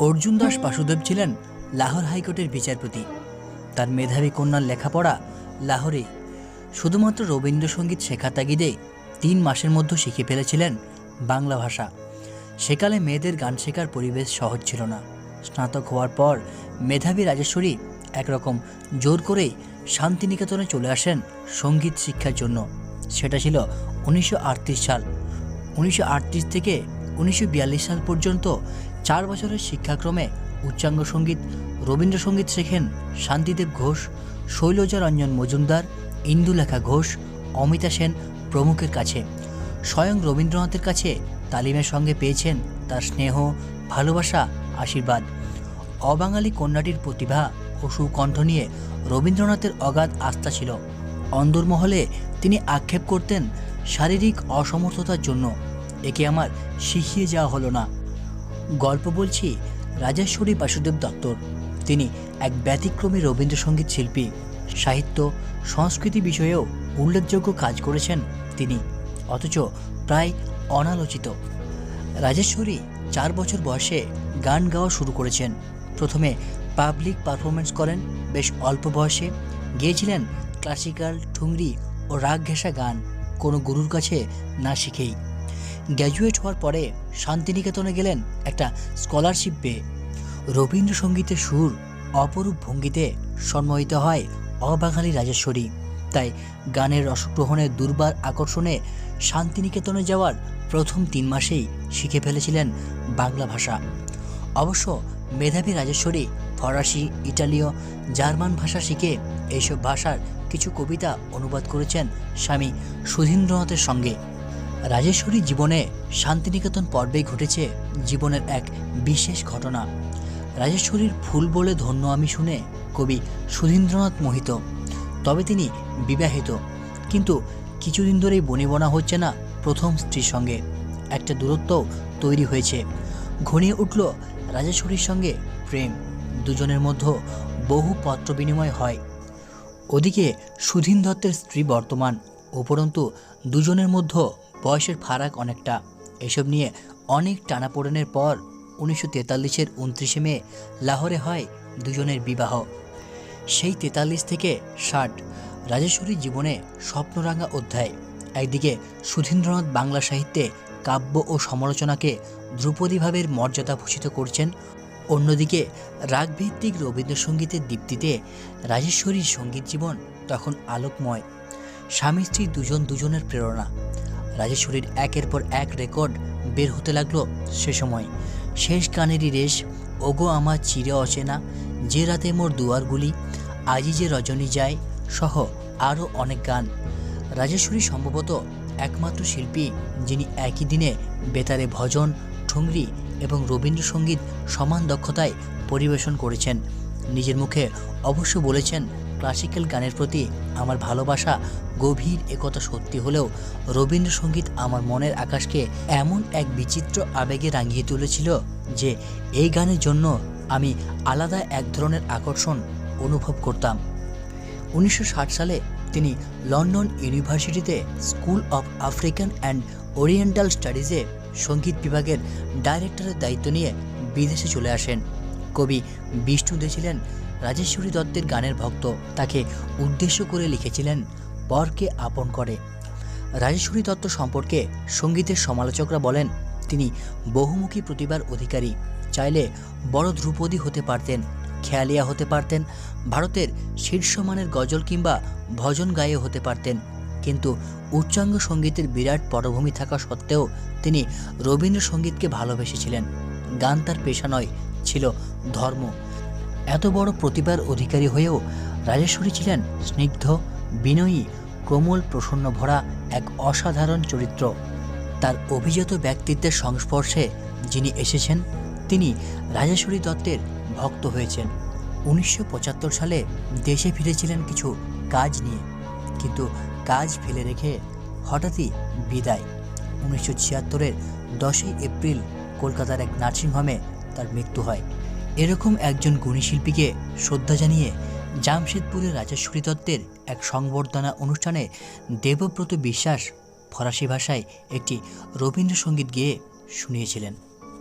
অর্জুন দাস বাসুদেব ছিলেন লাহোর হাইকোর্টের বিচারপতি। তার মেধাবী কন্যার লেখাপড়া লাহোরে। শুধুমাত্র রবীন্দ্রসঙ্গীত শেখার তাগিদে 3 মাসের মধ্যে শিখে ফেলেছিলেন বাংলা ভাষা। সেকালে মেয়েদের গান শেখার পরিবেশ সহজ ছিল না। স্নাতক হওয়ার পর মেধাবী রাজেশ্বরী একরকম জোর করেই শান্তিনিকেতনে চলে আসেন সঙ্গীত শিক্ষার জন্য। সেটা ছিল 1938 সাল। 1938 থেকে 1942 সাল পর্যন্ত 4 বছরের শিক্ষাক্রমে উচ্চাঙ্গ সঙ্গীত, রবীন্দ্রসঙ্গীত শেখেন শান্তিদেব ঘোষ, শৈলজা রঞ্জন মজুমদার, ইন্দুলেখা ঘোষ, অমিতা সেন প্রমুখের কাছে। স্বয়ং রবীন্দ্রনাথের কাছে তালিমের সঙ্গে পেয়েছেন তার স্নেহ, ভালোবাসা, আশীর্বাদ। অবাঙালি কন্যাটির প্রতিভা ও সুকণ্ঠ নিয়ে রবীন্দ্রনাথের অগাধ আস্থা ছিল। অন্দরমহলে তিনি আক্ষেপ করতেন শারীরিক অসমর্থতার জন্য, একে আমার শিখিয়ে যাওয়া হলো না। গল্প বলছি রাজেশ্বরী বাসুদেব দত্তর। তিনি এক ব্যতিক্রমী রবীন্দ্রসঙ্গীত শিল্পী। সাহিত্য, সংস্কৃতি বিষয়েও উল্লেখযোগ্য কাজ করেছেন তিনি, অথচ প্রায় অনালোচিত। রাজেশ্বরী 4 বছর বয়সে গান গাওয়া শুরু করেছেন। প্রথমে পাবলিক পারফরমেন্স করেন। বেশ অল্প বয়সে গেয়েছিলেন ক্লাসিক্যাল, ঠুংরি ও রাগ ঘেঁষা গান, কোনো গুরুর কাছে না শিখেই। গ্র্যাজুয়েট হওয়ার পরে শান্তিনিকেতনে গেলেন একটা স্কলারশিপ পেয়ে। রবীন্দ্রসঙ্গীতের সুর অপরূপ ভঙ্গিতে সম্মোহিত হয় অবাঙালি রাজেশ্বরী। তাই গানের রসগ্রহণের দুর্বার আকর্ষণে শান্তিনিকেতনে যাওয়ার প্রথম 3 মাসেই শিখে ফেলেছিলেন বাংলা ভাষা। অবশ্য মেধাবী রাজেশ্বরী ফরাসি, ইটালীয়, জার্মান ভাষা শিখে এইসব ভাষার কিছু কবিতা অনুবাদ করেছেন স্বামী সুধীন্দ্রনাথের সঙ্গে। রাজেশ্বরী জীবনে শান্তিনিকেতন পর্বেই ঘটেছে জীবনের এক বিশেষ ঘটনা। রাজেশ্বরীর ফুল বলে ধন্য আমি শুনে কবি সুধীন্দ্রনাথ মোহিত। তবে তিনি বিবাহিত, কিন্তু কিছুদিন ধরেই বনিবনা হচ্ছে না প্রথম স্ত্রীর সঙ্গে। একটা দূরত্ব তৈরি হয়েছে। ঘনিয়ে উঠল রাজেশ্বরীর সঙ্গে প্রেম। দুজনের মধ্যে বহু পত্র বিনিময় হয়। ওদিকে সুধীন দত্তের স্ত্রী বর্তমান, উপরন্তু দুজনের মধ্যে বয়সের ফারাক অনেকটা। এসব নিয়ে অনেক টানাপোড়েনের পর 1943-এর 29শে মে লাহোরে হয় দুজনের বিবাহ। সেই 43 থেকে 60 রাজেশ্বরীর জীবনে স্বপ্নরাঙা অধ্যায়। একদিকে সুধীন্দ্রনাথ বাংলা সাহিত্যে কাব্য ও সমালোচনাকে ধ্রুপদীভাবের মর্যাদা ভূষিত করছেন, অন্যদিকে রাগভিত্তিক রবীন্দ্রসঙ্গীতের দীপ্তিতে রাজেশ্বরীর সঙ্গীত জীবন তখন আলোকময়। স্বামী স্ত্রী দুজনের প্রেরণা। রাজেশ্বরীর একের পর এক রেকর্ড বের হতে লাগলো সে সময়। শেষ গানেরই রেশ, ওগো আমার চিরে অচেনা, যে রাতে মোর দুয়ারগুলি, আজি যে রজনী যায় সহ আরও অনেক গান। রাজেশ্বরী সম্ভবত একমাত্র শিল্পী যিনি একই দিনে বেতারে ভজন, ঠুংরি এবং রবীন্দ্রসঙ্গীত সমান দক্ষতায় পরিবেশন করেছেন। নিজের মুখে অবশ্য বলেছেন, ক্লাসিক্যাল গানের প্রতি আমার ভালোবাসা গভীর, একথা সত্যি হলেও রবীন্দ্রসঙ্গীত আমার মনের আকাশকে এমন এক বিচিত্র আবেগে রাঙিয়ে তুলেছিল যে এই গানের জন্য আমি আলাদা এক ধরনের আকর্ষণ অনুভব করতাম। 1960 সালে তিনি লন্ডন ইউনিভার্সিটিতে school of African and Oriental স্টাডিজে সঙ্গীত বিভাগের ডাইরেক্টরের দায়িত্ব নিয়ে বিদেশে চলে আসেন। কবি বিষ্ণু দে ছিলেন রাজেশ্বরী দত্তের গানের ভক্ত। তাকে উদ্দেশ্য করে লিখেছিলেন পরকে আপন করে। রাজেশ্বরী দত্ত সম্পর্কে সঙ্গীতের সমালোচকরা বলেন, তিনি বহুমুখী প্রতিভার অধিকারী। চাইলে বড় ধ্রুপদী হতে পারতেন, খেয়ালিয়া হতে পারতেন, ভারতের শীর্ষমানের গজল কিংবা ভজন গায়ে হতে পারতেন। কিন্তু উচ্চাঙ্গ সঙ্গীতের বিরাট পটভূমি থাকা সত্ত্বেও তিনি রবীন্দ্রসঙ্গীতকে ভালোবেসেছিলেন। গান তার পেশা নয়, ছিল ধর্ম। এত বড় প্রতিভার অধিকারী হয়েও রাজেশ্বরী ছিলেন স্নিগ্ধ, বিনয়ী, কোমল, প্রসন্ন ভরা এক অসাধারণ চরিত্র। তার অভিজাত ব্যক্তিত্বের সংস্পর্শে যিনি এসেছেন, তিনি রাজেশ্বরী দত্তের ভক্ত হয়েছেন। 1975 সালে দেশে ফিরেছিলেন কিছু কাজ নিয়ে, কিন্তু কাজ ফেলে রেখে হঠাৎই বিদায়। 1976-এর 10ই এপ্রিল কলকাতার এক নার্সিংহোমে তার মৃত্যু হয়। এরকম একজন গুণী শিল্পীকে শ্রদ্ধা জানিয়ে জামশেদপুরের রাজেশ্বরী দত্তের এক সংবর্ধনা অনুষ্ঠানে দেবব্রত বিশ্বাস ফরাসি ভাষায় একটি রবীন্দ্রসঙ্গীত গেয়ে শুনিয়েছিলেন।